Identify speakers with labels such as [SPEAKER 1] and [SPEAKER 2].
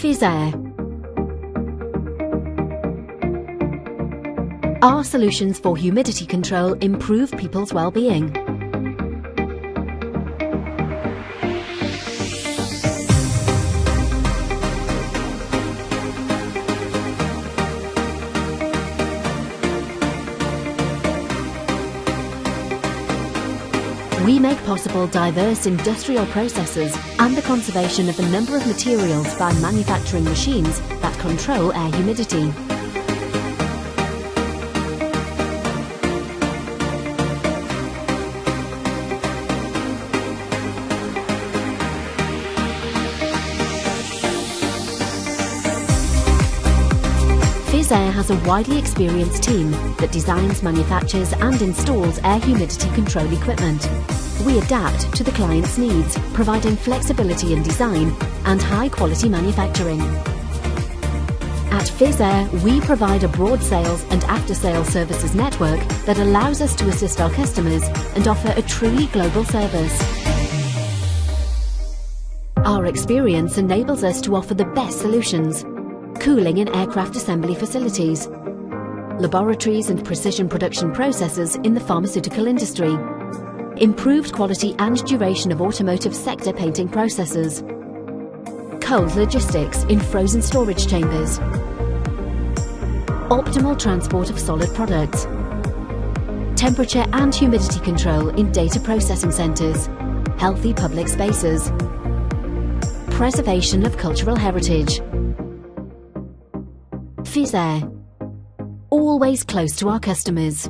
[SPEAKER 1] Fisair. Our solutions for humidity control improve people's well-being. We make possible diverse industrial processes and the conservation of a number of materials by manufacturing machines that control air humidity. Fisair has a widely experienced team that designs, manufactures and installs air humidity control equipment. We adapt to the client's needs, providing flexibility in design and high-quality manufacturing. At Fisair, we provide a broad sales and after-sales services network that allows us to assist our customers and offer a truly global service. Our experience enables us to offer the best solutions: cooling in aircraft assembly facilities, laboratories and precision production processes in the pharmaceutical industry, improved quality and duration of automotive sector painting processes, cold logistics in frozen storage chambers, optimal transport of solid products, temperature and humidity control in data processing centres, healthy public spaces, preservation of cultural heritage. Fisair, always close to our customers.